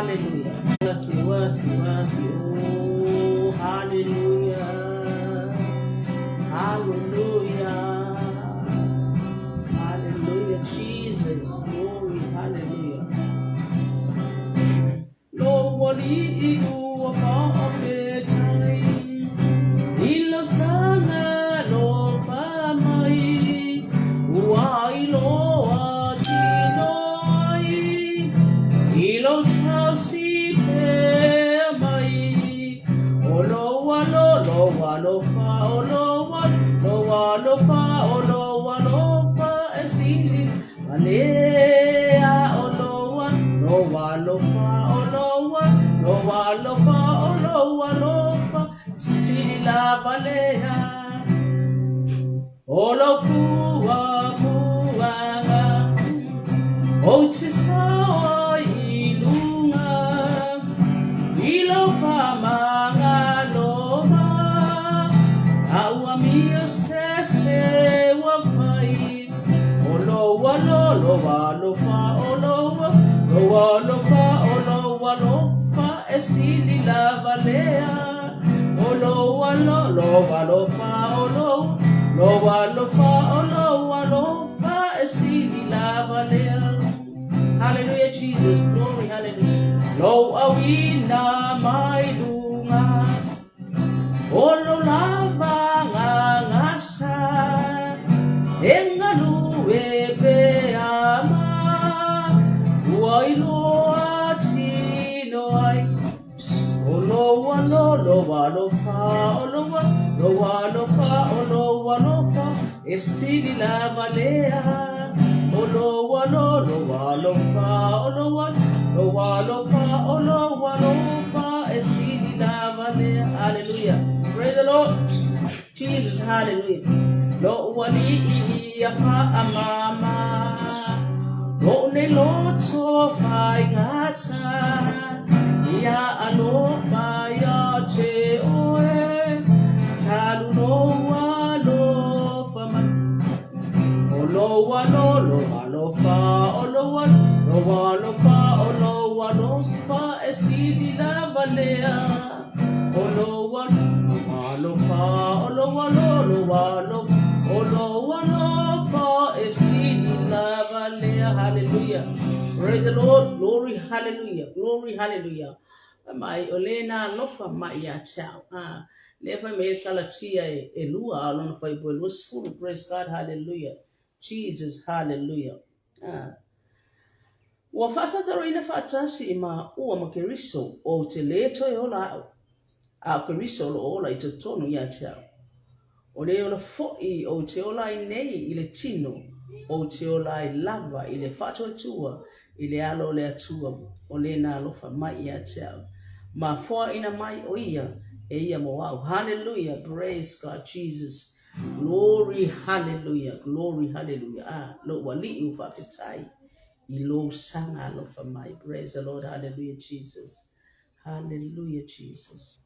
Hallelujah. Worthy. Oh, hallelujah. Hallelujah. Hallelujah. Jesus. Glory. Hallelujah. Nobody who above the time. Ilo sana lo famai. Wailo atinoi. Ilo tausi pe mai. Olo walo fa. Olo walo fa. Esili malea. Olo walo fa. Olo walo fa. Sila balea. Olo pua. Otisawa ilunga. Ilo famanga loma. Awa mio sese wafai. Olo walo fa. Olo walo fa. Esili la balea. Olo walo fa. Olo walo fa. Esili la balea. Hallelujah, Jesus, glory, hallelujah. Lo awina mai lunga. Olo lava ngasa. Engaluwe pe ama. Wailo atino ai. Olo walo fa. Olo walo fa. Esili la balea. Olo walo fa. Esili la balea. Hallelujah. Praise the Lord. Jesus, hallelujah. Lo wali ya fa amama. Lo ne lo to fa ngata. Ya alo fa ya che oe. Talu no walo fa man. Olo walo fa. Olo walo fa. Esili la balea. Olo walo fa. Olo walo fa. Esili la balea. Hallelujah. Praise the Lord. Glory, hallelujah. Glory, hallelujah. Mai olena lofa mai ya chao. Never made kalatia elua alone for it was full. Praise God, hallelujah. Jesus, hallelujah. Wafasa zarina fatasi ima uwa makeriso o teleto yola a keriso lo ola itotono ya chao. Ole ola foi o teola nei ile tino o teola lava ile fato tua ile alo le atua ole na lofa mai ya chao. Ma for ina mai oia eia mo wow. Hallelujah. Praise God, Jesus. Glory, hallelujah. Glory, hallelujah. Lo wali ufa fitai. Ilo sanga lo for my. Praise the Lord. Hallelujah, Jesus. Hallelujah, Jesus.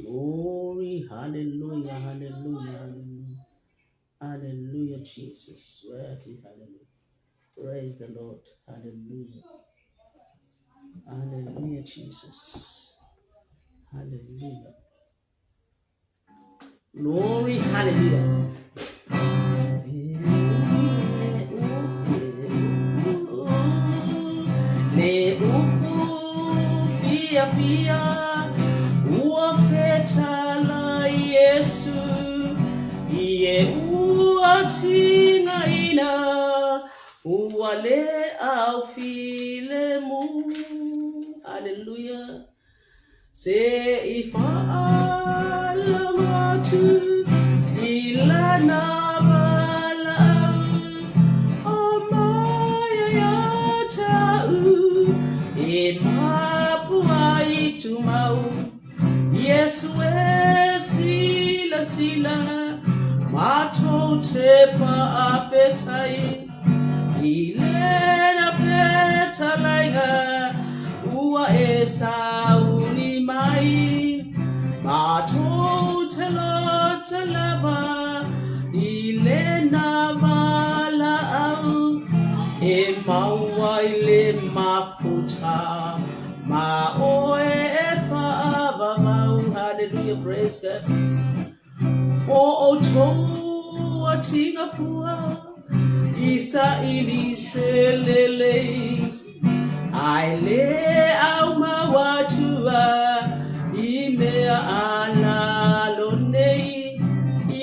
Glory, hallelujah, hallelujah, hallelujah. Hallelujah, Jesus. Worthy, hallelujah. Praise the Lord. Hallelujah. Hallelujah, Jesus. Hallelujah. Glory, hallelujah. Le upu pia uafeta la Yesu iye uatinga ina uwale au filemu. Hallelujah. Se ifalamatu ilana bala omaya yatau imapua itumau Yesu sila mato tepa apetai ilena peta laiga ua esa unimai mato telaba ilena bala au e maua ile ma mafuta maoefa babau. Hallelujah, praise God. O to atinga fua isa iliselele aile au mawatua imea ala lonei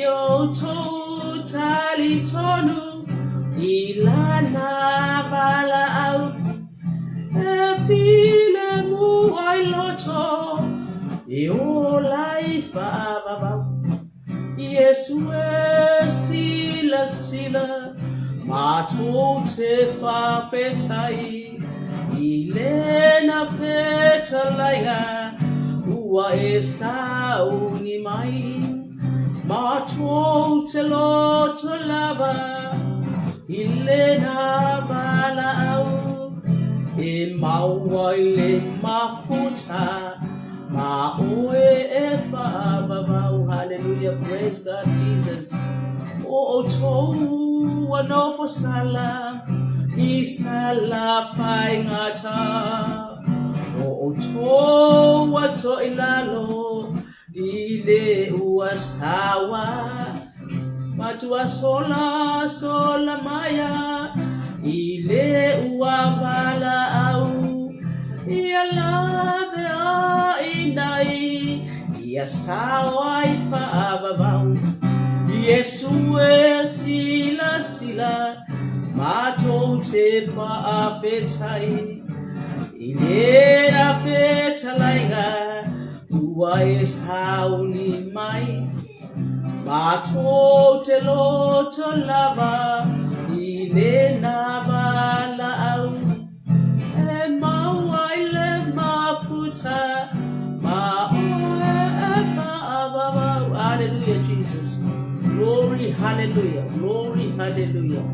yo to talitonu ilana bala au file mu ailoto yo life baba. Yesu sila sila mato te fa petai ilena feta laiga ua esa uni mai mato te loto lava ilena bala au e maua ile mafuta ma oe fa babau. Hallelujah, praise God, Jesus. O to ano for sala isala fai ngata o to wato ilalo ile uasawa matua sola sola maya ile uabala au ialabe a inai iasawa ifa babau. Yesu sila sila mato te fa apetai ilera feta laiga ua sauni mai mato te loto lava ilena bala au e maua ile mafuta ma. Hallelujah, Jesus. Glory, hallelujah. Glory, hallelujah.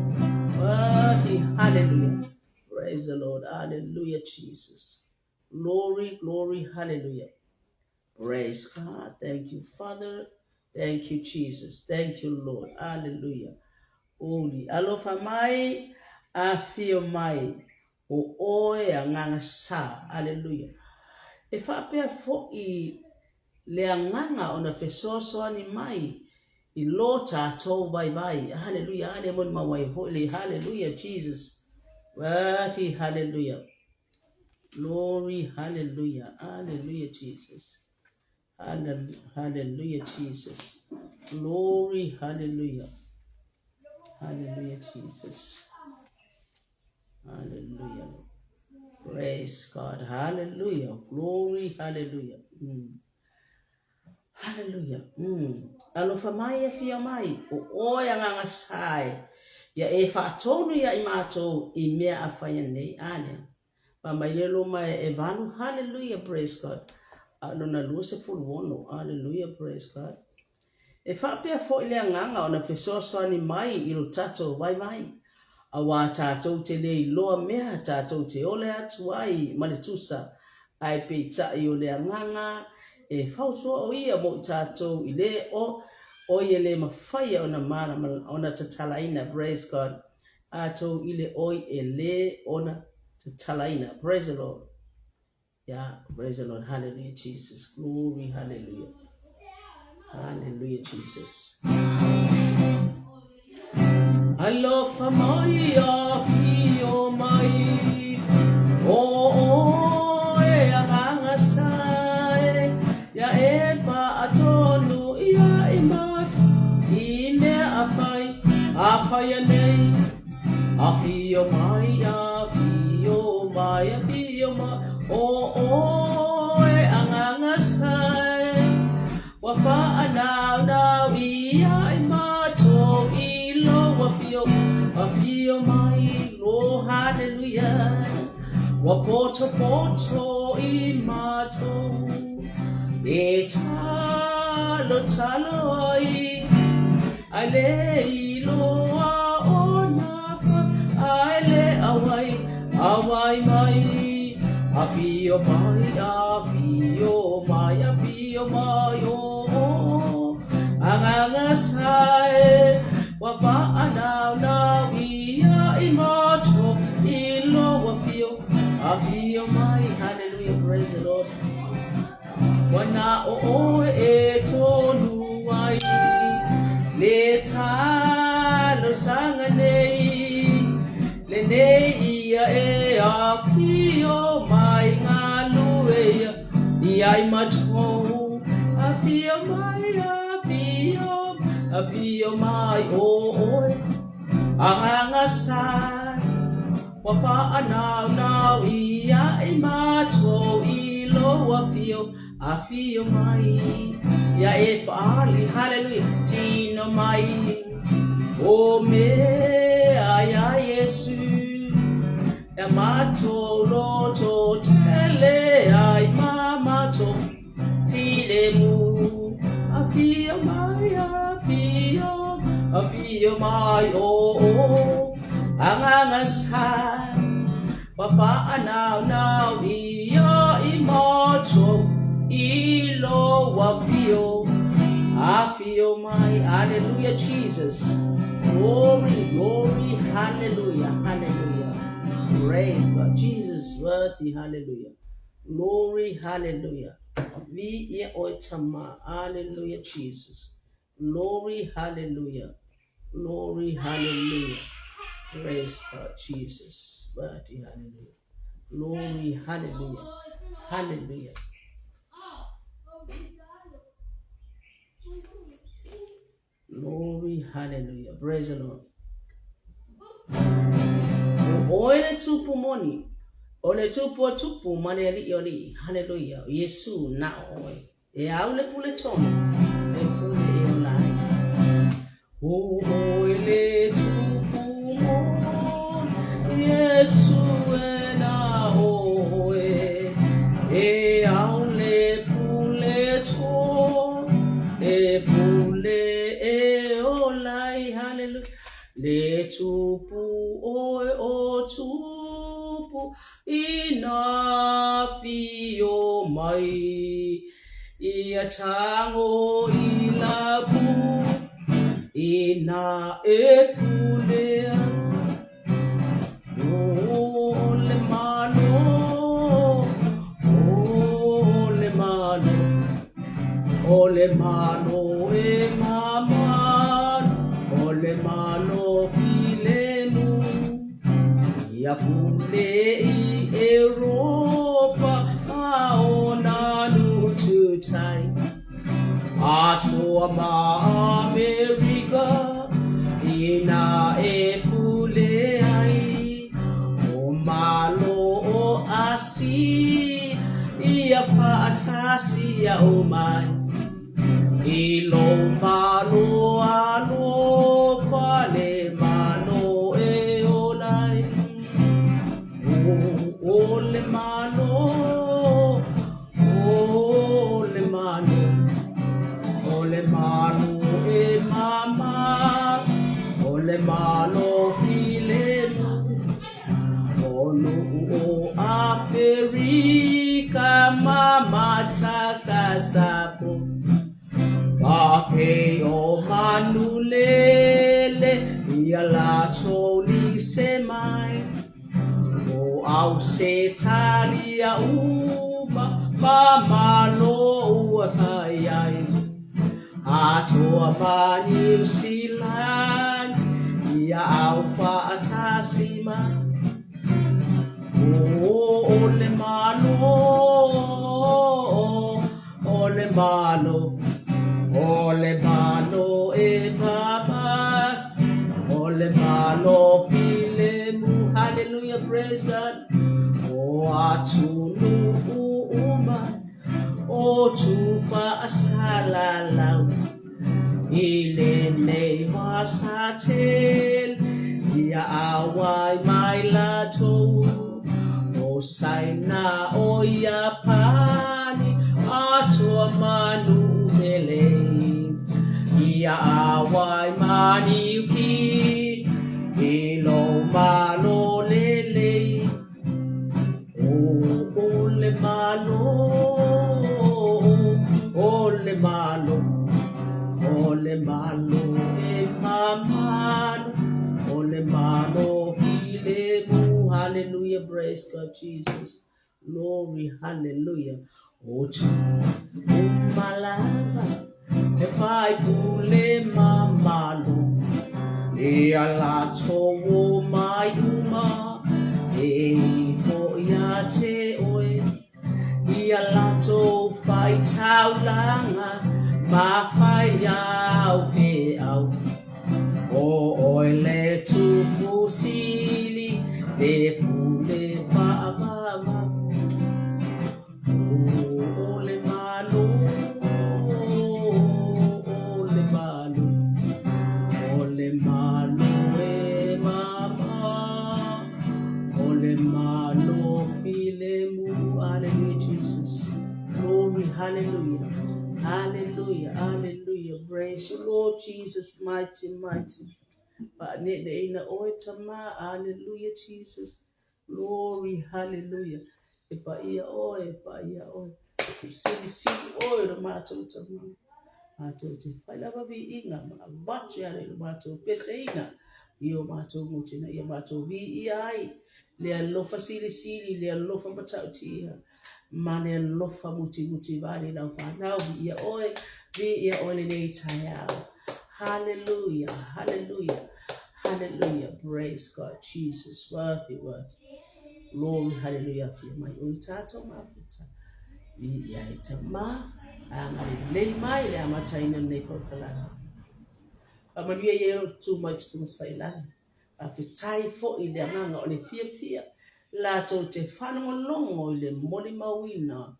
Hallelujah. Praise the Lord. Hallelujah, Jesus. Glory, glory, hallelujah. Praise God. Thank you, Father. Thank you, Jesus. Thank you, Lord. Hallelujah. Holy. Alofa mai, afio mai. O oe anganga sa. Hallelujah. If I pay for le anganga ona fesoso ani mai. Ilota to bye bye. Hallelujah. Hallelujah. My wife. Holy. Hallelujah. Jesus. Worthy. Hallelujah. Glory. Hallelujah. Hallelujah. Jesus. Hallelujah. Jesus. Glory. Hallelujah. Hallelujah. Jesus. Hallelujah. Praise God. Hallelujah. Glory. Hallelujah. Hallelujah. Alofa mai e fia mai o oia nganga sai ya e whaatonu ya imato I mea a whaia nei ane pa mai lelo mai e vanu. Hallelujah, praise God. Alona lua se fulu wono. Hallelujah, praise God. E whapea fo ilea nganga o na whesosoani mai ilo tato vai mai a wā tātou te lei loa mea tātou te ole atu ai malitusa ai peita I o lea nganga e whausua o ia mo I tātou I le o ia le mawhaia o na mara o na tatalaina. Praise God. Atou I le oi e le o na tatalaina. Praise the Lord. Yeah, praise the Lord. Hallelujah, Jesus. Glory, hallelujah. Hallelujah, Jesus. Alofa mai a fio mai o e hanga sai ya e fa atonu ia I mata I me a fai nei a fio mai a fio mai a fio mai o e hanga sai wa fa na ia I mata Wafio mai, oh hallelujah. Wapoto I mato, e talo ai, ale iloa o nafa, ale awai mai, afio mai, oh, anganga sai. Wafa na ia I mato ilo wafio a feel my hallelujah, praise the Lord. Wana o e tonu wai le talo sanga nei le nei ia e a feel my ngalu e ia I macho a feel my o angasai wapa now ia I macho ilo a feel my ya e fali hallelujah tino mai o me aya Yesu ya macho lo to tele ai mama to file mu a feel my oh angangasai wapa now ia imoto ilo wafio I feel my hallelujah Jesus glory hallelujah praise God Jesus worthy hallelujah glory hallelujah vi ye oitama hallelujah Jesus glory hallelujah praise God Jesus worthy hallelujah glory hallelujah glory hallelujah praise the Lord. Ole tupu moni ole tupu maneli yoli hallelujah Yesu na oi e aule pule tono e pule e olai ole tupu moni Yesu na oi e aule pule tono e pule e olai hallelujah le tupu oi o tupu ina fio mai ia tango ilapu ina e pule ole mano e mama ole mano filemu ia pule I Europa aona nututai atua ma America ina e pule ai o malo o asi ia fatasi ia o mai ilo mano ano fale mano e olai ole mano e mama ole mano filemu ono o Afrika mama takasapo Pape o manulele ia la toli semai o au se talia uma mamalo uatayai atua ma New Zealand ia au faatasima ole mano e baba ole mano filemu hallelujah praise God o atunu uma o tufa asalalau ile ne masatel ia awai mai lato o saina o Japani atua manu mele ia awai mani uki ilo mano lele ole mano e mamano ole mano filemu hallelujah hallelujah, praise God, Jesus. Glory, hallelujah. Oh, malava, if I pull mamalo, e alato wo mayuma, e for ya te oe, e alato fai taulanga, ma fai au fe au. O oile tu pusili de pule faama ole malu ole malu ole malu e mama ole malu filemu. Hallelujah, Jesus. Glory, hallelujah. Hallelujah, hallelujah. Praise you, Lord Jesus, mighty, mighty. But hallelujah, Jesus. Glory, hallelujah. Epa ia oe. Sili oe no mato tama. Mato te whaila wabi inga ma watu yare no mato pese inga. Io mato muti na ia mato vi ia ai. Lea lofa sili, lea lofa matau tia. Ma lea lofa muti vare na whanau vi ia oe. Vi ia oe le nei taiao. Hallelujah, hallelujah, hallelujah. Praise God, Jesus, worthy. Glory, hallelujah. For my untato mafuta. Ya itama. Nei mai le amataina nei pokalana. Pamalia yero too much kumus failana. Afitai fo ile amanga ole fia. La to te whanonga longo ile moli mawina.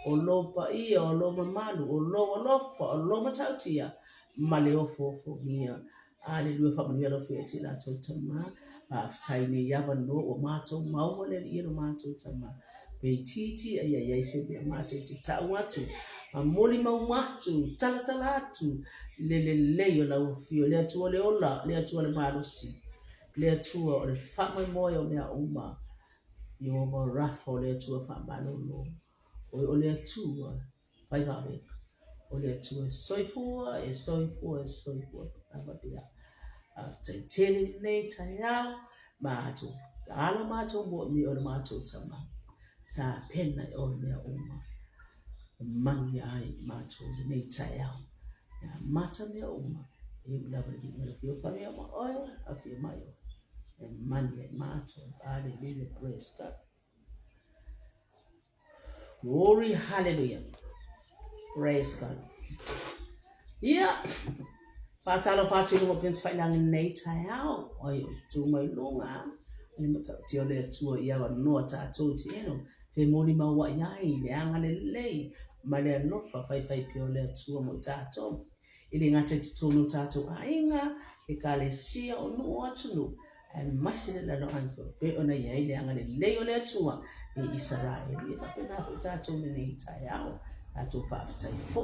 O lopa ia, o lo mamalu, o lo lofa, o lo matautia. Male ofo mia. Hallelujah, family lo fiati la to tama. Afitai ni yava no o mato mawale iro mato tama. Be titi ya se be mato te tawatu. Moli mawatu, talatalatu. Le yo la ufio, le atua le ola, le atua le marusi. Le atua o le whamai moe mea uma. Yo mo rafo le atua whamalo lo. O le atua, pai vawe. O le atua soifua. Ababia. Tai tele nei tai au. Mato. Ala mato mo mi o le mato tama. Ta pena o mea uma. Mani ai mato nei tai au. Mata mea uma. E ulava le mea fio kame ama oe. A fio mayo. E mani mato. Hallelujah. Praise God. Glory. Hallelujah. Praise God. Yeah. Patalo fatu mo pins fai lang nei tai au. Oi tu mai longa. Ni mata tio le tua ia wa no ta to tieno. Fe moni ma wa yai le anga le lei. Ma le no fai pio le tua mo tato. Ili ngate tunu tato ainga. E kale sia o no atunu. E masile la no anko. Pe ona yai le anga le lei o le tua. E Israel. E fa pena po tato me nei tai au. Tato fa aftai fo.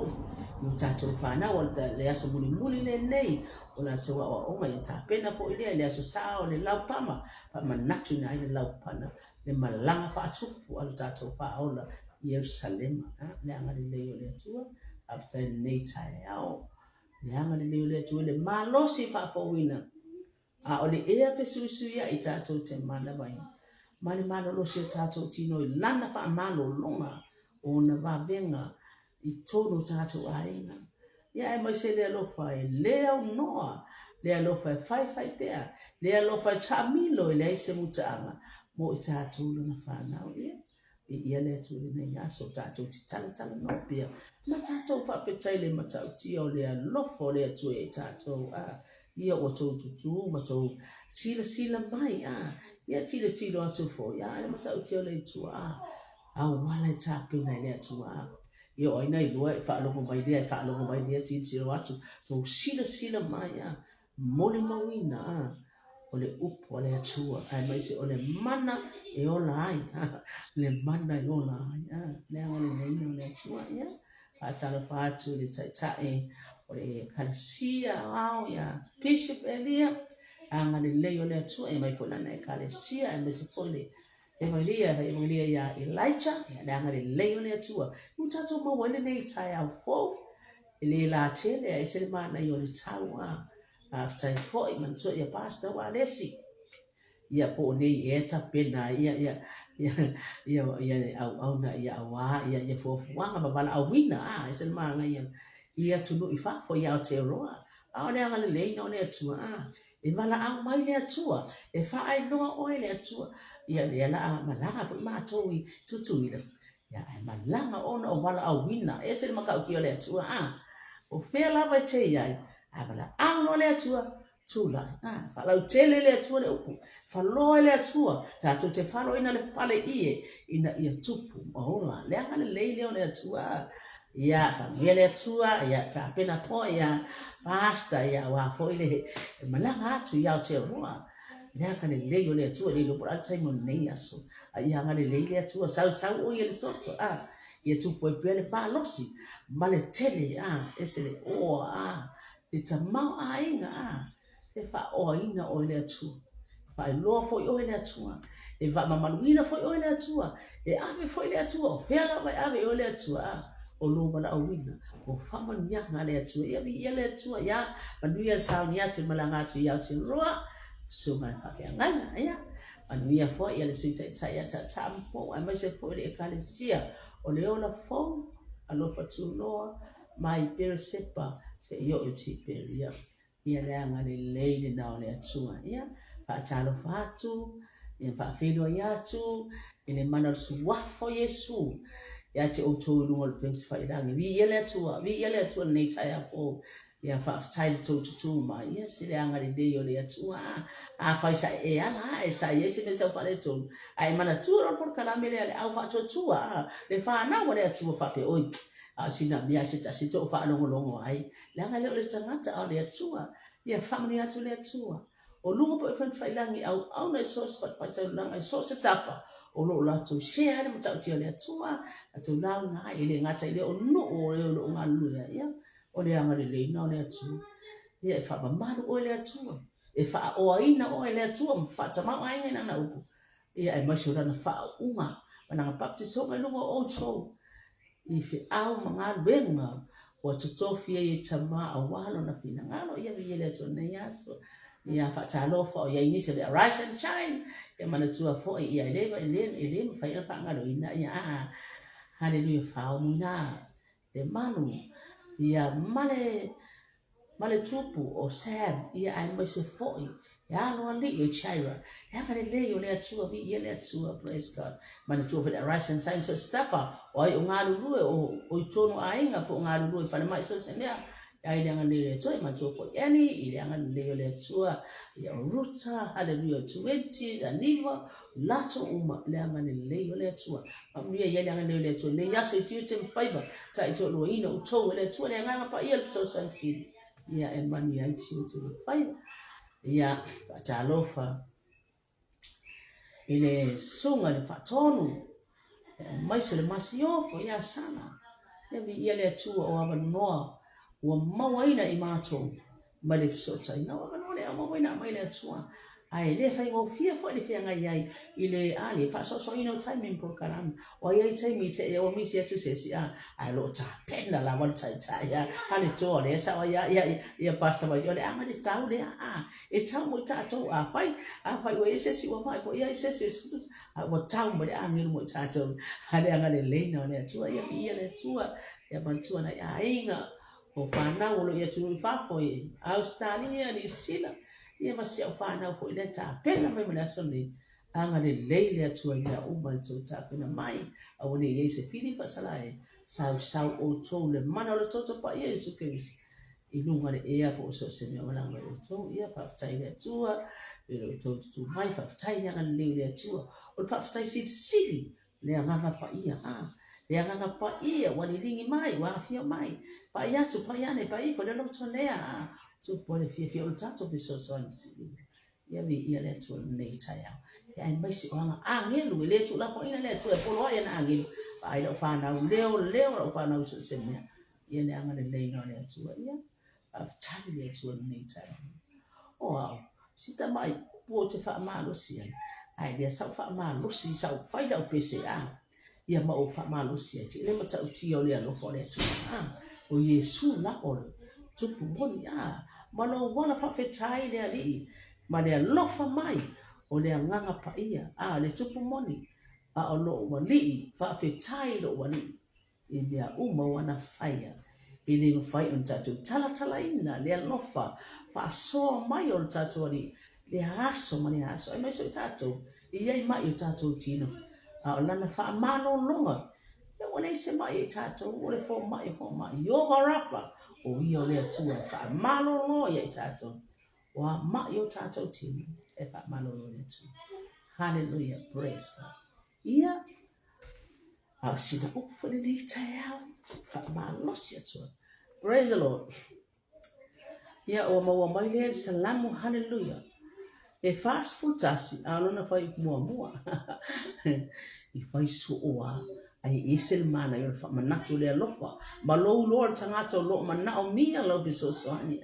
Yo tato fa na o le aso muli le nei. Ona te wa o mai ta pena fo ile le aso sao le laupama. Pa manatu na ile laupana. Le malanga fa atupu alu tato fa ola Yerusalem. Le anga le lei o le tua. Aftai nei tai au. Le anga le lei o le tua. Le malosi fa fo wina. A o le ea fe suisuia I tato te mana mai. Mali malo lo se tato tino I lana fa malo longa. O na vavenga I tono tato ainga. Ia e mai se le alofa e leo noa. Le alofa e fai pea. Le alofa e tamilo I le se mutaanga. Mo I tato luna whanau ia. Ia le tu le nei aso tato ti tala no pia. Ma tato fa fetai le matau tia o le alofa o le atu e tato ia o tau tutu ma tau sila mai ia tila atu fo ia le matau tia o le tua au wala I tapina I le tua. Ia o ina I lua e whaalongo mai lea tiro atu. So sila mai moli mawina o le upo o le atua. Ai mai se o le mana e ola ai. Le mana e ola ai. Le anga le neina o le atua ia. Atala whaatu le taitai o le kalesia au ia. Bishop Elia. Anga le leo le atua e mai fulana e kalesia e mai se fole. Evangelia ya Elijah ya danga le leo le atua mutato ma wale nei tai au fo le la tele ai se ma na yo le tawa after fo I man so ya pastor wa lesi ia po nei e ta pena ia au na ia awa ia fofuanga babala awina ese manga ia tunu ifa fo ia te roa a ne anga le no ne tua e vala au mai le tua e fa ai no o le tua ia le la malanga fo ma toi tutu ia ai malanga ona o vala awina ese maka ki le tua o fela vai te ia a vala au no le tua tula fa lau tele le tua le upu fa loe le tua ta tu te falo ina le fale ina ia tupu ola le anga le o le tua ia fa le tua ia ta pena po ia basta ia wa fo ile malanga atu ia te roa le anga le o le tua le lo por alta mo nei aso ia anga le tua sau o ia le toto ia tupu e pele pa losi male tele ese le o le tamau inga se fa o ina o le tua fa lo fo o le tua e va mamaluina fo o le tua e ave fo le tua fela vai ave o le tua o lo bala awina o fa mania nga le tua ia vi le tua ya manuia sa nia te malanga tu ya te roa so mai fa ke ngana ya manuia fo ia le suita ya ta tampo ai mai se fo le ekalesia o le ola fo alo fa tu lo mai per sepa se io ti per ia le anga le na o le atua ia fa talo fatu ia fa filo ia tu ile mana suafo Yesu ia te o to lu o pens fa ila vi ile atua nei tai apo ia fa tai to ma ia se le anga le o le atua fa sa e ala e sa Yesu me sa fa le to ai mana tu ro por kala me le au fa to le fa na o le atua fa pe oi sina mia se ta se to fa longo ai la nga le tangata o le tua ia family atu le tua o lungo po fan failangi au na so spot pa tau langa so se tapa o lo la tu share le mata ti le tua atu la nga ile ngata ile o no o lo nga lu ia o le anga le na le tua ia fa ba malu o le tua e fa o ina o le tua fa tama ai na upu ia e masura na fa uma na baptiso mai lungo o to ife au mga luenga o tutofia i tama awalo na fina ngalo ia viele to ne yaso ia fa talo fo ia inisi le rise and shine ia mana tua fo ia ile fa ia fa ngalo ina ia hallelujah fa muna de manu ia male tupu o sam ia ai mai se fo ya lo ali yo chaira ya ka le yo le tua vi ia le tua praise God mana tua for the rise and shine so staffa o ai nga lu o tono ai nga po nga lu fa mai so se mea ai le nga le tua ma tua po yani ile nga le yo le tua ya ruta hallelujah 20 aniva lato uma le nga le yo le tua ma mia ya nga le tua le ya so tiu tem fiber ta ito lo ina o to le tua le nga pa ia so so si ya e mani ai tiu tem fiber ia fatalofa ile sunga le fatonu mai se le masiofo ia sana le vi ile tu o avanoa o mawaina i mato male sota ina o avanoa o mawaina mai le tua ai le fa ngo fia fo le fia ngai ai ile ali fa so ino time por kalam o ai time te o mi sia tu se sia ai lo ta pena la one tai ya ali to le sa ya pasta ma yo le ama le tau le e tau mo ta to fai o ese si o fai po ia ese si o tau mo le angel mo ta to ale anga le no le tu ia le tu ya ban tu na ai nga o fa na o lo ia tu fa fo Australia ni sila ia masi au whanau po ile ta pena mai mana soni anga le leile atua ia uman tu ta pena mai au ne Yesu Filipa salai sau o to le mana le toto pa Yesu Kristo i lunga le ea po so se me wala mai to ia pa tai le tua pero to mai fa tai anga le leile atua o pa tai si le anga pa ia le anga pa ia wani lingi mai wa fia mai pa ia tu pa ia ne pa i fo le lo to le tu pole fia o tato so ansi ia vi ia le tu nei tai ia ai mai si anga angelu le tu la po ina le tu e polo ia na angelu ai lo fa na leo lo fa na so se me ia le anga le no le tu ia a tani le tu nei tai o si ta mai po te fa ma lo si ai le sa fa ma lo si sa fa da pese ia ma o fa ma lo si ti le ma ta ti o le lo fo le tu o Yesu la o tupu boni mana wala fa fetai le ali ma le lofa mai o le nganga pa ia le tupu moni o lo wali fa fetai lo wali i mea uma wana faia i le fai on tatu tala ina le lofa fa so mai on tatu ali le aso mani aso ai mai so tatu i ai mai o tatu tino o lana fa malo longa le wana se mai tatu o le fo mai yo marapa o ia le tua fa malo lo ia tatu wa mai o tatu tino e fa malo lo le tua. Hallelujah, praise God. Ia sina upu for the detail fa malo sia tua. Praise the Lord. Ia o mai le salamu hallelujah. E fast food tasi alona fai mua i fai soa ai esel mana yo fa manatu le lofa ma lo lo tangata lo mana o mia lo biso so ani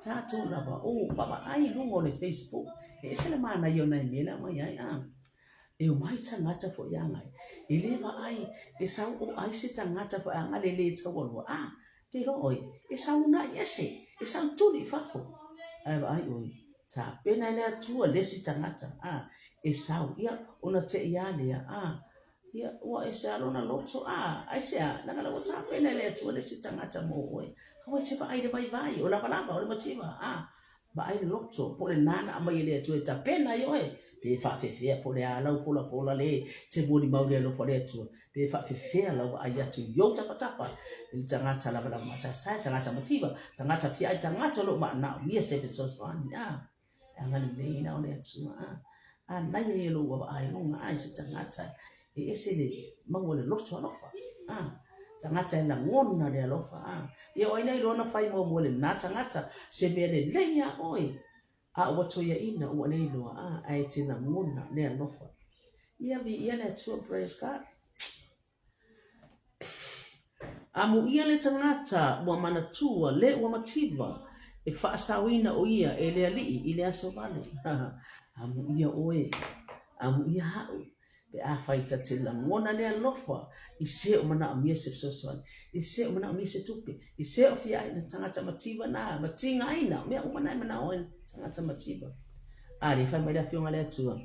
tatu na ba baba ai lungo le Facebook esel mana yo na mena mai ai e o mai tangata fo yanga e leva ai e sau o ai se tangata fo anga le tawo te lo oi e sau na yese e sau tuli fafo ai oi ta pena le atua lesi tangata e sau ia ona te ia le ia wa e sa lona loto ai se na ngala wa ta pena le atua lesi tangata mo oi hawa te ba ai le vai o la palapa o le motiva ba ai loto po le nana mai le atua ta pena yo pe fa fe po le ala fola le te boni mau le lo fole atua pe fa fe la ai atu yo ta patapa il tangata la masa sa tangata motiva tangata fi ai tangata lo ma na mi se fe so angani nei na ole atua na ye lo wa ai no ai se tangata e ese le mangole loto alofa tangata na ngona le alofa ye oi nei lo na fai mo le na tangata se bele le ya oi wato ya ina o nei lo ai te na ngona le alofa ia vi ia le atua praise God amu ia le tangata wa manatua le wa mativa e fa sawina o ia e le ali i le aso vale amu ia oe amu ia hau be a faita te la ngona le lofa i se o mana o mia se sosoan i se o mana o mia se tupi i se o fia ina tangata mativa na matinga ina mea umana mana o tangata mativa le fai mai la fionga le atua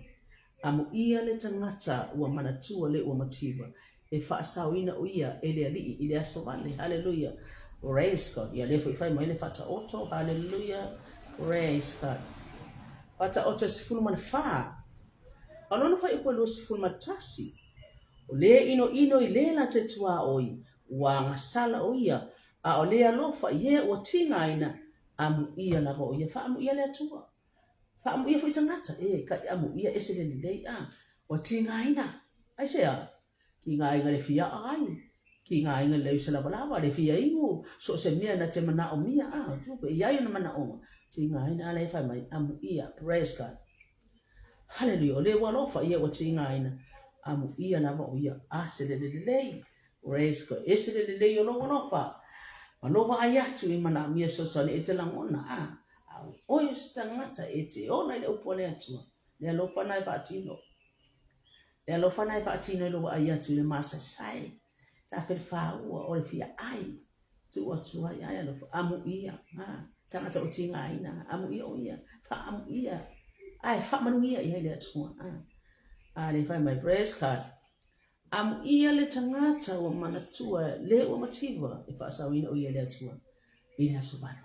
amu ia le tangata wa manatua le wa mativa e fa sawina o ia e le ali i le aso vale hallelujah. Praise God. Ya le fai mai le fata oto. Hallelujah. Praise God. Fata oto sifulu man fa. Anono fai upo lo sifulu matasi. O le ino i le la te tua oi. Wa ngasala o ia. O le alofa ye o tinga ina. Amu ia lava o ia. Fa amu ia le atua. Fa amu ia fai tangata. Ka amu ia ese le lei. O tinga ina. Ai sea. Ki ngā inga le fia ai. Ki ngā inga leu se lava le fia ingo so se mea na te mana o mia tupe ia na mana o ti ngā ina le fai mai amu ia praise God hallelujah le walofa ia o ti ngā ina amu ia na o ia se le praise God ese le o lo walofa malova ai atu i mana mia so so le te langona o i stangata e te ona le upo le atua le alofa nai patino le alofa nai patino lo ai atu le masa sai ta fel fa o le fia ai tu ai ai lo amu ia tangata o tinga ina amu ia fa amu ia ai fa manu ia le atua le fai mai praise God amu ia le tangata o manatua le o mativa e fa sawina o ia le atua ina so bana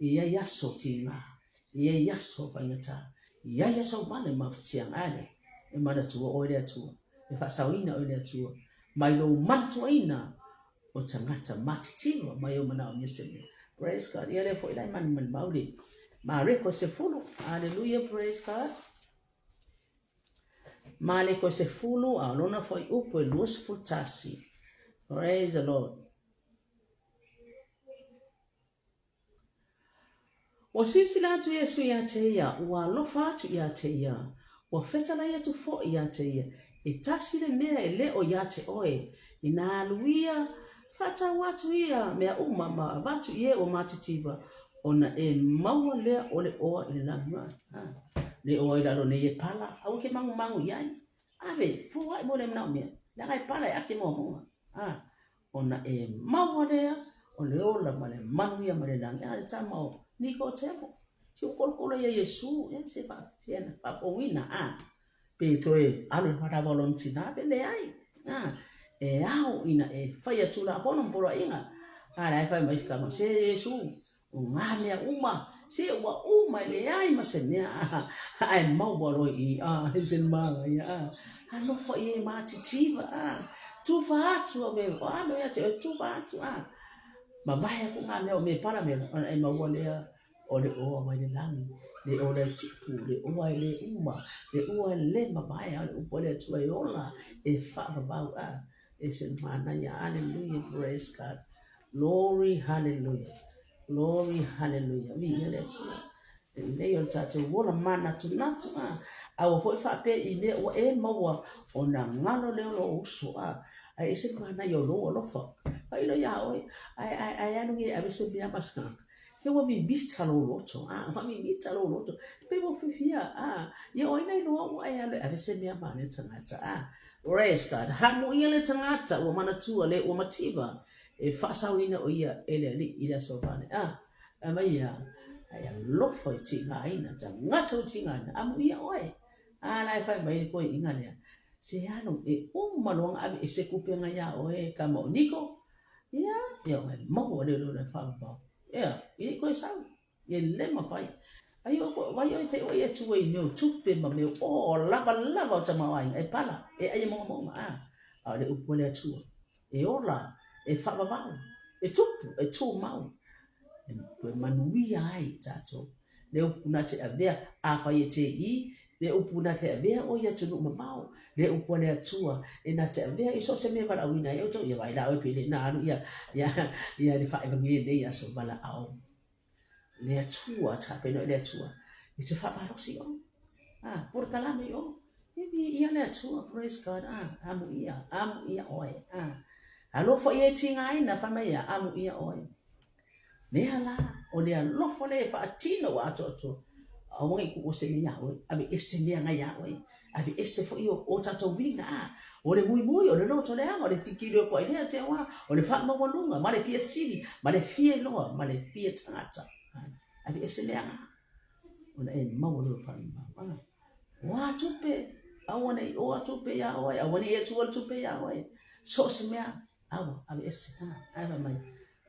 ia so tinga ia so paingata ia so bana mafutiang ale e manatua o le atua e fa sawina o le atua mai lo manatua ina o tangata matitiwa mai o mana o niseme praise God ia le fo ila man mauli ma reko se fulu hallelujah praise God ma le ko se fulu a lona foi upo e lus futasi praise the Lord o sisila tu Yesu ia te ia ua lofa tu ia te ia ua fetala ia tu fo ia te ia e tasi le mea e le o ia te oe ina aluia fata watu ia mea umama watu ie o matitiba ona e maua lea o le oa i le langa le oa i lalo ne ye pala au ke mangu iai ave fuwa i mo le mnau mea nanga e pala e ake moa ona e maua lea o le ola ma le manu ia ma le langa ale tamao niko temo si kol ya Yesu ya se pa fiana pa pongina pe toe alu pada voluntina pe le ai e au ina e fai atu la kono polo inga ai fai mai ka se Yesu ngale uma se wa uma le ai ma se ne ai mau bolo I sen ma ya ano fo ye ma chichiva tu fa atu me me ya tu fa atu ma vai ku nga me para me ai ma wole o le o mai le langi le o le chipu le o ai le uma le o le ma vai o le tu ai ola e fa ba e se mana ya hallelujah praise God glory hallelujah glory hallelujah mi le tu le yo tatu wola mana tu natu au foi fa pe I le o e ma wa o na ngalo le lo uso ai se mana yo lo fa ai lo ya oi ai anu ngi abise bia maska se wa mi bita lo to fa mi bita lo to pe wo fifia ye oi nei lo o ai ale abise bia ma ne tangata praise God ha mo ile tangata o mana tu le o matiba e fa sa wina o ia ele ali ila so bane mai ya ai lo foi ti ngai na tangata o ti ngai amu ia oi lai fa mai ko inga ne se ano e malong abi e se kupenga ya oe kama niko ya mo le lo le fa ba ini ko sa ye le ma fai ayo ko wa yo te o ye tu we no tu pe ma me o lava ta ma ai pala ai mo ma le upo le tu e ola e fa ba e tu ma e manui ai ta to le upuna te avea a fa ye te I le upuna te avea o ya tu no ma le upona tua e na te avea I so se me para wina yo to ya vai la o pele na anu ya le fa evangelia le ya so bala au le tua ta pe no le tua I te fa ba ro si o por kalame yo ia le tua praise God amu ia oi alo fo ye tinga ina fa me ya amu ia oi ne hala o le lofo le fa tino wa to awai ku o se ya o abi ese me nga ya o abi ese fo io o tato winga o le muy o le loto le o le tikiro ko ile te wa o le fa ma walunga ma le fie sili ma le fie lo ma le fie tata abi ese le nga o le ma walo fa ma wa tupe awone o tupe ya o awone e tupe ya o so se me abi ese ava mai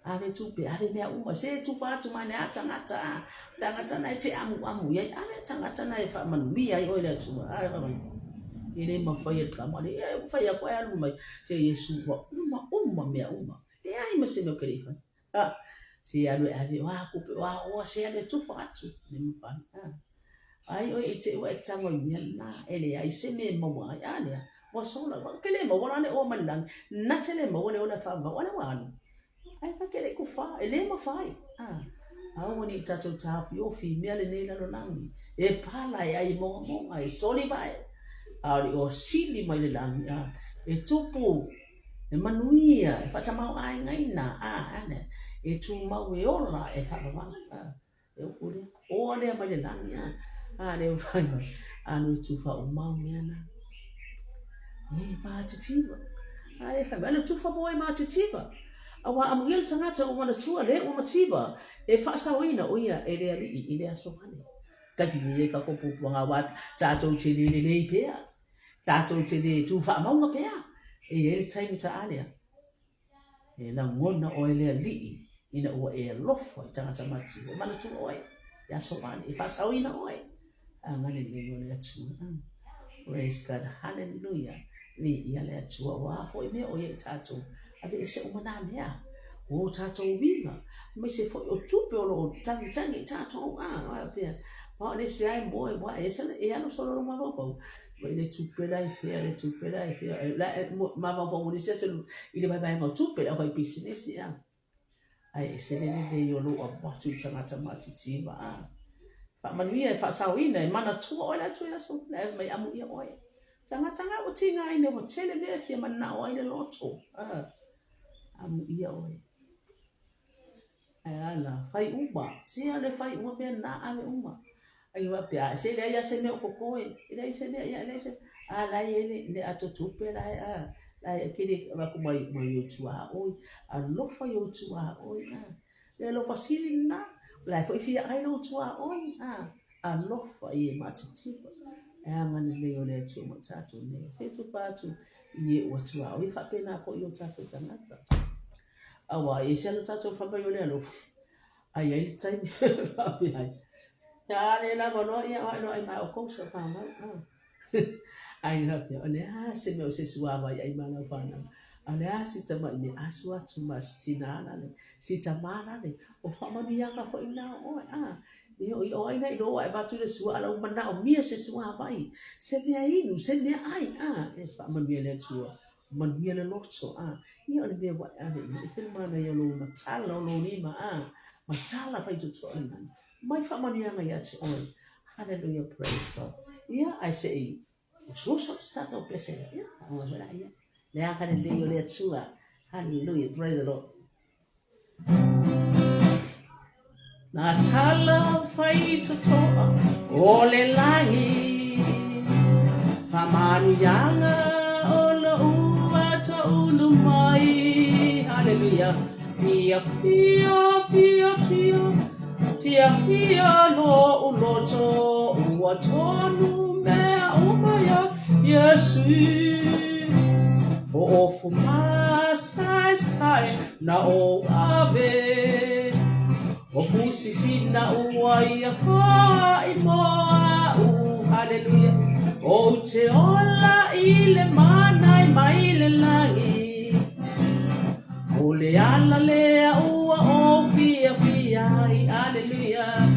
ave tupe ave me uma se tu fa tu mane tangata na te amu ya ave tangata na fa man wi ai o le tu ave mai ile ma fa ya ka ma le fa ya ko ya lu mai se Yesu wa uma me uma e ai ma se me kerifa se ya lu ave wa ku pe wa o se ya le tu fa tu ne ma fa ai o e te wa tango mi na ele ai se me ma wa ya le wa so la wa kele ma wa ne o man na tele ma wa le o na fa wa ne wa ai fa kele ku fa ele ma fai woni tato tapu yo fi mele ne la langi e pala ai mo ai soli vai ali o sili mai le langi e tupu e manuia e fa mau ai ngai na ane e tu mau e ola e fa ba e o le mai le langi le fa anu tu fa o mau mena e ma titiba ai fa mele tu fa boy ma titiba awa amugel tangata o mana tua le o matiba e fa sa wina o ia e le ali I le aso mane ka ki ka ko pu nga wat ta to te le pe ta to te le tu fa ma nga pe e time ta alia e na ngona o le ali ina o e lofo tangata mati o mana tu o ya so mane e fa sa wina o ngane le le tu praise God hallelujah ni ia le tu wa fo me o ye ta to abi ese umana mea o tato winga me se fo o tupe o tangi tato pe ma le se ai mo ese e ano solo no ma po le tupe dai fe la ma va po mo se ile vai mo tupe la vai business ai ese le yo lo o tu tanga mati tiba fa manuia fa sawina mana tu o la tu ya so la mai amu ia oi tanga o tinga ine o tele le fi mana o ile loto amu ia oi ala fai uma si ale fai uma be na ame uma ai wa pia se le ya se me ko ile se le ya le se ala ile le atotu pe la la kile va ko mai yo tua oi a lo fa yo tua oi le lo fasili na Lai fo ifia ai lo tua oi a lofa i matitipa. E angana le o le tu matatu ne. Se tu patu i o tua o ifa pena ko i o tatu tangata. Awa e se la tatu fa yo le lo. Ai ai time fa bi ai. Ya le la no ia no ai ma o ko sa pa ma. Ai ha pe o le se me o se suava ai ma na fa na. Ale si tama ni aswa tuma stinana le si tamana le o fama ni yaka ko ina o o ina ino ai batu le sua ala umana o mia se sua bai se me inu se me ai e fama ni le tua man ni le loto i o le me wa ale i se mana yo lo matala lo ni matala pai tu to ina mai fama ni yanga ya se oi hallelujah praise God I say so start up pese o wala ya le aka le leo le tua hallelujah praise the Lord na tala fai to o le langi famani yanga o lo ua to ulu mai hallelujah fia fia fia fia fia fia no uloto ua tonu mea umaya Yesu o fuma sai na o abe o fusisi na uai fa i moa hallelujah o te ola ile mana i mai le langi o le ala le ua o fia fia hallelujah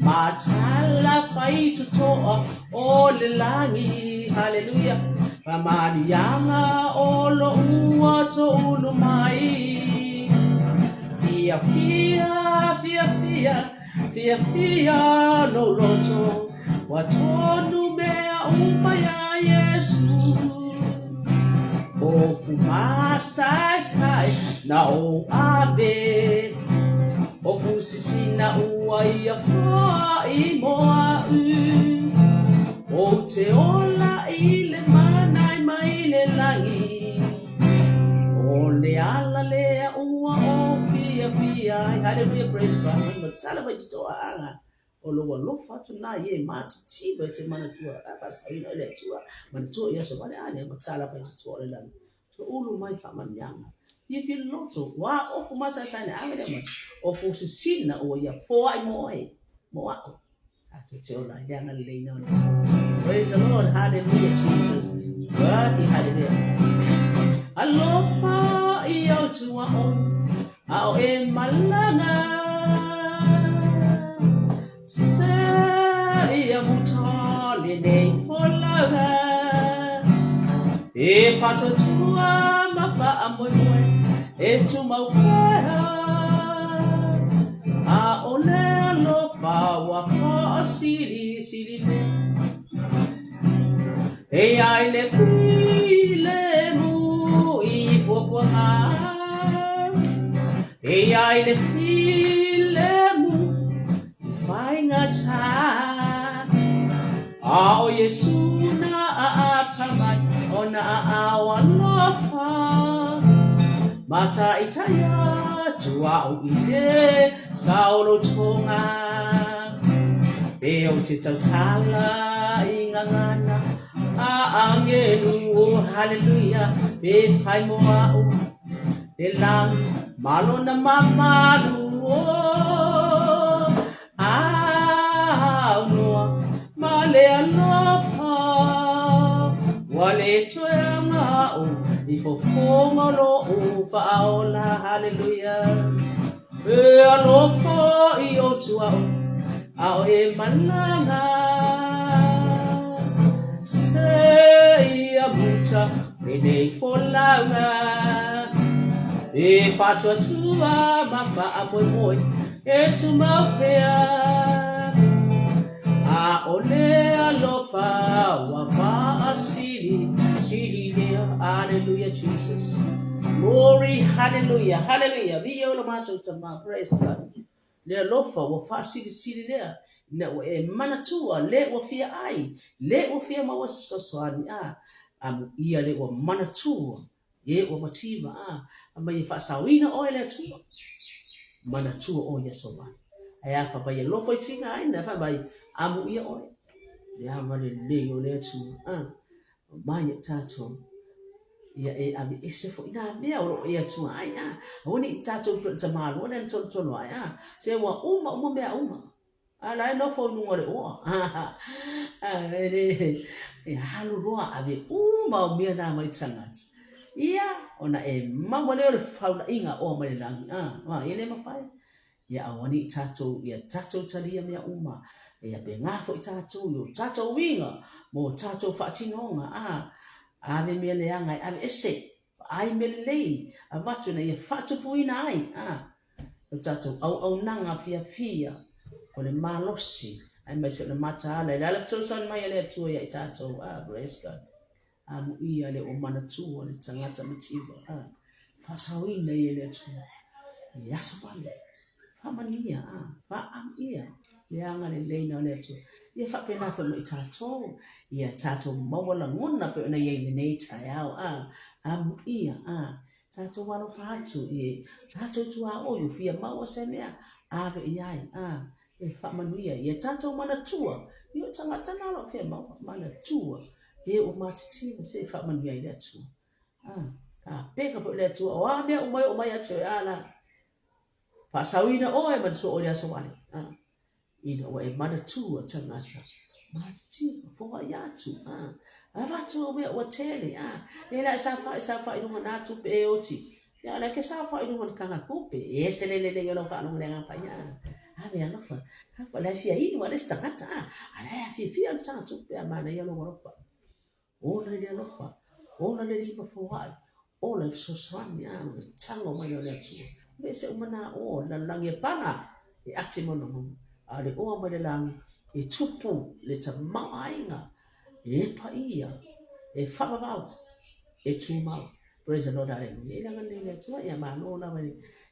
matala fai tutoa o le langi hallelujah Ramani yanga olo ua to ulu mai Fia fia fia fia fia fia no loto Watonu mea umaya Yesu O fuma sai na o abe O fusisi na ua ia fa i moa O te ola ile manai mai le langi O le ala le ua o fia fia hallelujah praise God ma tala ba toa anga o lo lo fa tu na ye ma ti ba te mana tua pa sa ina le tua mana tua ya so ba ale ma tala ba toa le langi so ulu mai fa man yanga if you loto wa o fu ma sa na anga le ma o fu sina o ya fo ai mo Praise the Lord, hallelujah, Jesus. Worthy, hallelujah. Alofa iyo tua au e malanga. Se ia mutale nei folaga. E fato tua mapa amoe e tu maukwea. A ole alofa wa fa siri le. E ai le file mu I popo ha. E ai le file mu fai ngata. A o Yesu na a kamai ona a walofa. Mata itaya tua o ide saulo tonga. E o te tautala ingangana. Angelu hallelujah be fai moa de lang malo na mamalu no male alofa wale toyanga ifo fonga lo faola hallelujah e alofa I o tua ao e mananga Sei mucha rene folanga e faccio a tua ma fa a moi e tu ma fea a ole alofa wa fa asili hallelujah Jesus glory hallelujah hallelujah vi olo macho tama praise God le alofa wa fa asili there na e manatua le o fia ai le o fia ma was sosoani ia le o manatua e o mativa ama I fa sawina o le tua manatua o Yesu aya fa bai lo foi tinga ai na fa bai amu ia o ya ma le o le tu mai tato ia abi ese fo ina mea o ia tu ai oni tato pro tama lo nen ton ton ai se wa uma mea uma ala no fo nu ngore o ele halu roa abi uma mea na mai tsangat ia ona mama le fa inga o mai langi wa ele ma fai ia awani tato ia tato talia mea uma ia be ngafo tato yo tato winga mo tato fa tinonga ave me le anga ave ese ai me le avatu na ia fatu puina ai tato au nanga fia o le malosi ai me se le mata ala le ala son mai le tu ia tato bless God amu ia le o mana tu o le tangata matiba fasawina ia le tu ia sopale famania ia leanga le leina le tu ia fa pena fa mo tato ia tato mawala ngona pe na ia nei tayao amu ia tato walo fa tu tato tu o yo fia mawa semea ave ia e fa manuia ia tato mana tua yo tanga tana lo fia mawa mana tua e o matiti se fa manuia le tu ka peka fo le tu o me o mai atu ala Pasawina o e manso o le aso wale. Ina o e mana tu a tangata. Mati fo ya tu. Ava tu o me o tele. E la sa fa inu na tu pe oti. Ya la ke sa fa inu kanga kupe. E se le yo no fa no le ngapa ya. Ave ya no fa. Ha la fia inu wale tangata. Ala fia tanga tu pe mana yo no fa. O le no fa. O le li fo wa. O le so swan ya tango mai o le tu. Bese umana o na langi panga e ati mono ale o ma le langi e tupu le ta mainga e pa ia e whamawau e tūmau praise the Lord hallelujah e langa le tua ia mano na mai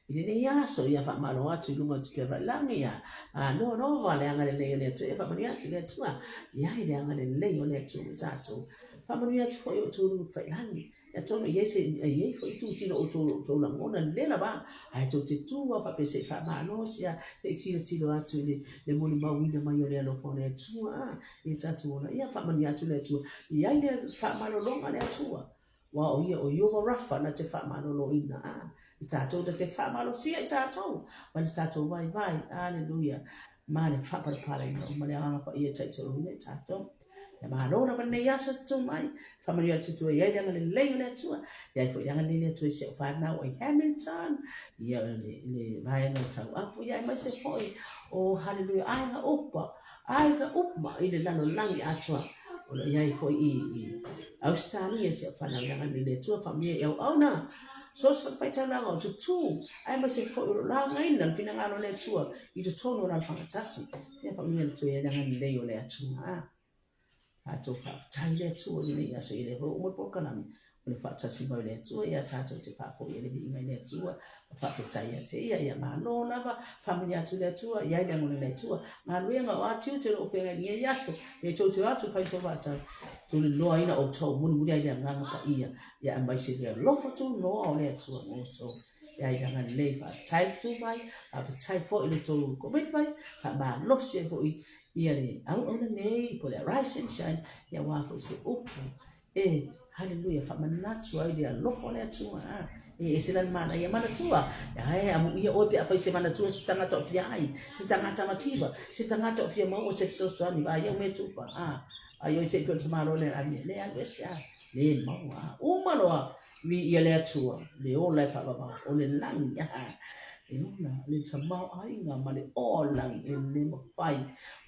i le yaso ia whamalo atu i lunga tupe langi ia no wale anga le tua e whamani atu le tua ia i le anga le o le tua tato whamani atu fo i o tūru whailangi ya tono yese ye fo tu tino o to la ngona lela ba ai to te tu wa fa pese fa ma no sia se tino atu le moni ma winda ma yo le lo fone tu e tatu ona ia fa mani atu le tu ia le fa ma lo longa le tu wa o ia o yo rafa na te fa ma lo ina tatu te fa ma lo sia tatu ma tatu vai hallelujah ma le fa pa no ma le anga pa ia tatu le tatu ma lona pa nei asa tu mai familia tu ia ia ngale le le tu ia fo ia ngale le tu se fa na o Hamilton ia le vai no tau apu ia mai se foi o hallelujah ai ga upa i le lano langi atua o le ia fo i Australia se fa na ngale le tu familia ia o na so se fa ta la o tu ai mai se foi la ngai na fina ngalo le tu i to tono na fantastic ia familia tu ia ngale le o le atua tato fa taile tu ni ya so ile ho mo poka na mi le fa ta si le tu ya tato te fa ko ile bi ngai le tu fa fa taia te ya ma no na ba familia tu le tu ya ile mo le tu ma lu nga wa tu te o pe ni ya so e to atu fa so fa ta tu le lo ina o to mo mu ya ile nga nga pa ya mai se le lo fa tu no o le tu o so ya ile nga le fa tai tu mai fa tai fo ile to ko mai fa ba lo se fo ia le au ona nei po le rise and shine ia wa fo se upu hallelujah fa manatu ai le lo ko le tu e se lan mana ia mana tua ia amu ia o pe fa te mana tua se tanga to fia ai se tanga ta matiba se tanga to fia mo se so ni ba ia me tu fa ayo te ko tomaro le ami le alwesia le mo o malo vi ia le tua le o le fa ba o le lang ia Iona le tamau ai nga male o lang le fai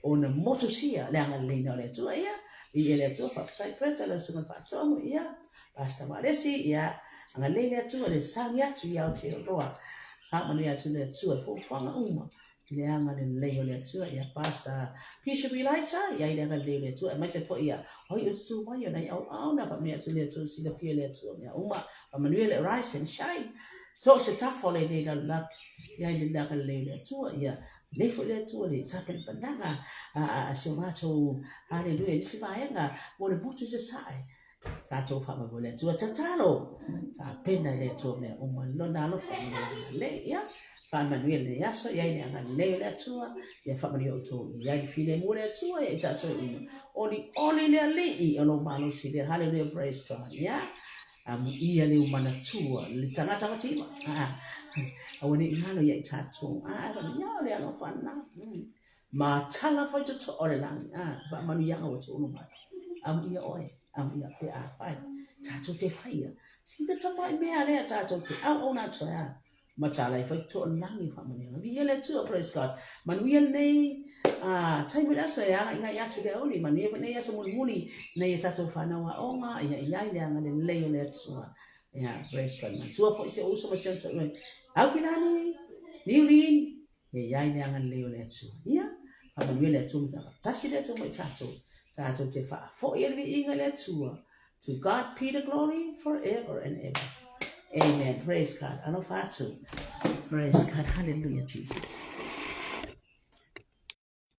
ona motosia le anga le na le tu ia i le tu fa sai preta le suma fa to ia basta malesi ia anga le tu le sang ya tu ia te roa ha mani ya tu le tu fo fanga uma le anga le le tu ia basta pisha bi lai cha ia le anga le tu mai se fo ia o i tu mai na au na fa me tu le tu si le pie le tu ia uma mani le rise and shine so se tafole le na la ia le na le tu ia le fo le tu le tapen pananga so macho hallelujah si vaenga mo le butu se sai tato fa ma le tu tatalo ta pena le tu me o mo lo na lo fa le ia Manuel ne yaso ya ni anga leo le tua ya family o to ya file mo le tua ya tato oli le le I ono malo si le hallelujah praise God ya ia le umana tua le tanga tima awani ngalo ya tato ba nya le ano fana ma tala fa to ole lang ba manu ya o to no ma ia oi ia pe a fai tato te fai si de tama me ale tato te ona to ya Machala if I told Langi family, we yell to praise God. Manuel nay, time with us, I to the only man, even nay as a mooney, nay sato fanawa, oma, yang and lay on that so. Yeah, praise God. So for also a sense of how can I new lean? Yang and lay on that so. Yeah, I will let to touch it to my tato. Tato Jefa, for you'll be in a let to God be the glory forever and ever. Amen. Praise God. Anofatu. Praise God. Hallelujah, Jesus.